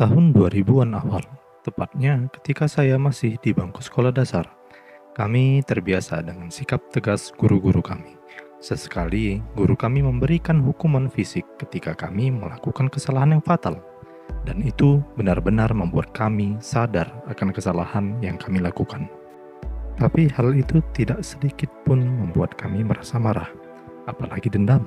Tahun 2000-an awal, tepatnya ketika saya masih di bangku sekolah dasar, kami terbiasa dengan sikap tegas guru-guru kami. Sesekali, guru kami memberikan hukuman fisik ketika kami melakukan kesalahan yang fatal. Dan itu benar-benar membuat kami sadar akan kesalahan yang kami lakukan. Tapi hal itu tidak sedikit pun membuat kami merasa marah, apalagi dendam.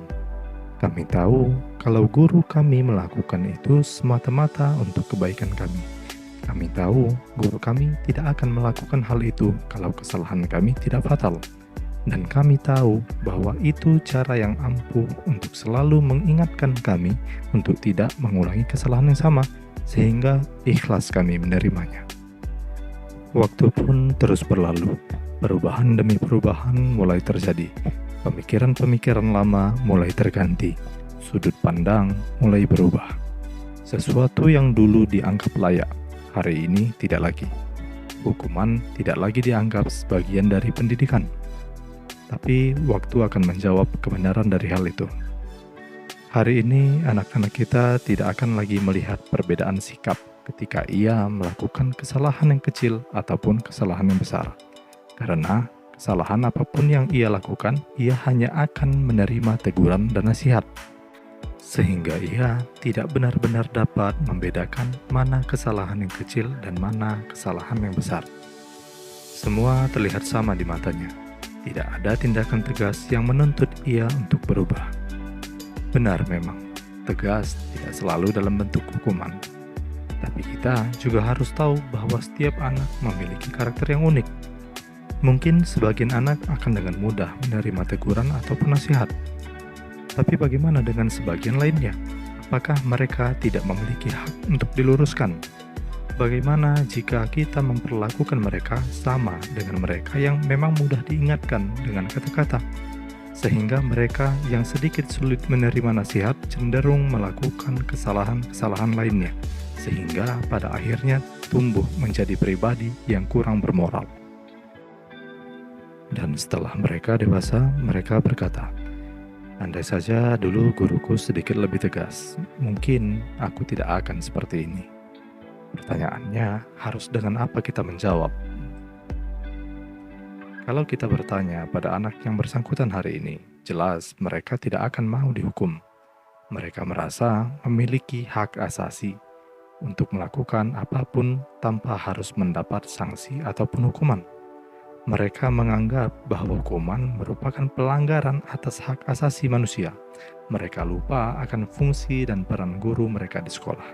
Kami tahu kalau guru kami melakukan itu semata-mata untuk kebaikan kami. Kami tahu guru kami tidak akan melakukan hal itu kalau kesalahan kami tidak fatal. Dan kami tahu bahwa itu cara yang ampuh untuk selalu mengingatkan kami untuk tidak mengulangi kesalahan yang sama, sehingga ikhlas kami menerimanya. Waktu pun terus berlalu, perubahan demi perubahan mulai terjadi. Pemikiran-pemikiran lama mulai terganti, sudut pandang mulai berubah. Sesuatu yang dulu dianggap layak, hari ini tidak lagi. Hukuman tidak lagi dianggap sebagian dari pendidikan. Tapi waktu akan menjawab kebenaran dari hal itu. Hari ini anak-anak kita tidak akan lagi melihat perbedaan sikap ketika ia melakukan kesalahan yang kecil ataupun kesalahan yang besar. Karena kesalahan apapun yang ia lakukan, ia hanya akan menerima teguran dan nasihat. Sehingga ia tidak benar-benar dapat membedakan mana kesalahan yang kecil dan mana kesalahan yang besar. Semua terlihat sama di matanya. Tidak ada tindakan tegas yang menuntut ia untuk berubah. Benar memang, tegas tidak selalu dalam bentuk hukuman. Tapi kita juga harus tahu bahwa setiap anak memiliki karakter yang unik. Mungkin sebagian anak akan dengan mudah menerima teguran ataupun nasihat. Tapi bagaimana dengan sebagian lainnya? Apakah mereka tidak memiliki hak untuk diluruskan? Bagaimana jika kita memperlakukan mereka sama dengan mereka yang memang mudah diingatkan dengan kata-kata? Sehingga mereka yang sedikit sulit menerima nasihat cenderung melakukan kesalahan-kesalahan lainnya. Sehingga pada akhirnya tumbuh menjadi pribadi yang kurang bermoral. Dan setelah mereka dewasa, mereka berkata, "Andai saja dulu guruku sedikit lebih tegas, mungkin aku tidak akan seperti ini." Pertanyaannya, harus dengan apa kita menjawab? Kalau kita bertanya pada anak yang bersangkutan hari ini, jelas mereka tidak akan mau dihukum. Mereka merasa memiliki hak asasi untuk melakukan apapun tanpa harus mendapat sanksi ataupun hukuman. Mereka menganggap bahwa hukuman merupakan pelanggaran atas hak asasi manusia. Mereka lupa akan fungsi dan peran guru mereka di sekolah.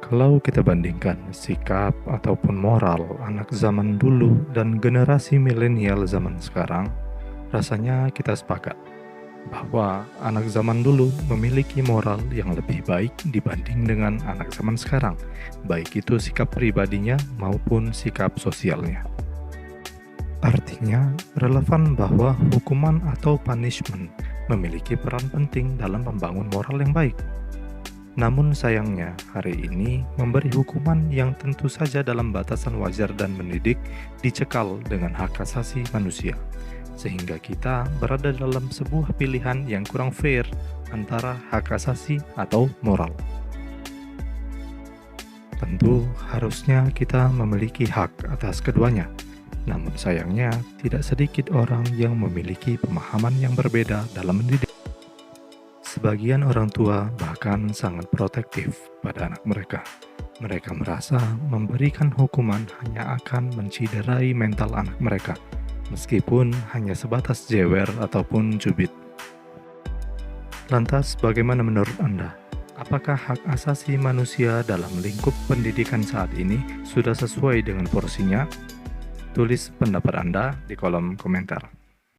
Kalau kita bandingkan sikap ataupun moral anak zaman dulu dan generasi milenial zaman sekarang, rasanya kita sepakat bahwa anak zaman dulu memiliki moral yang lebih baik dibanding dengan anak zaman sekarang, baik itu sikap pribadinya maupun sikap sosialnya. Artinya, relevan bahwa hukuman atau punishment memiliki peran penting dalam membangun moral yang baik. Namun sayangnya, hari ini memberi hukuman yang tentu saja dalam batasan wajar dan mendidik dicekal dengan hak asasi manusia. Sehingga kita berada dalam sebuah pilihan yang kurang fair antara hak asasi atau moral. Tentu harusnya kita memiliki hak atas keduanya. Namun sayangnya tidak sedikit orang yang memiliki pemahaman yang berbeda dalam mendidik. Sebagian orang tua bahkan sangat protektif pada anak mereka. Mereka merasa memberikan hukuman hanya akan menciderai mental anak mereka, meskipun hanya sebatas jewer ataupun cubit. Lantas bagaimana menurut Anda? Apakah hak asasi manusia dalam lingkup pendidikan saat ini sudah sesuai dengan porsinya? Tulis pendapat Anda di kolom komentar.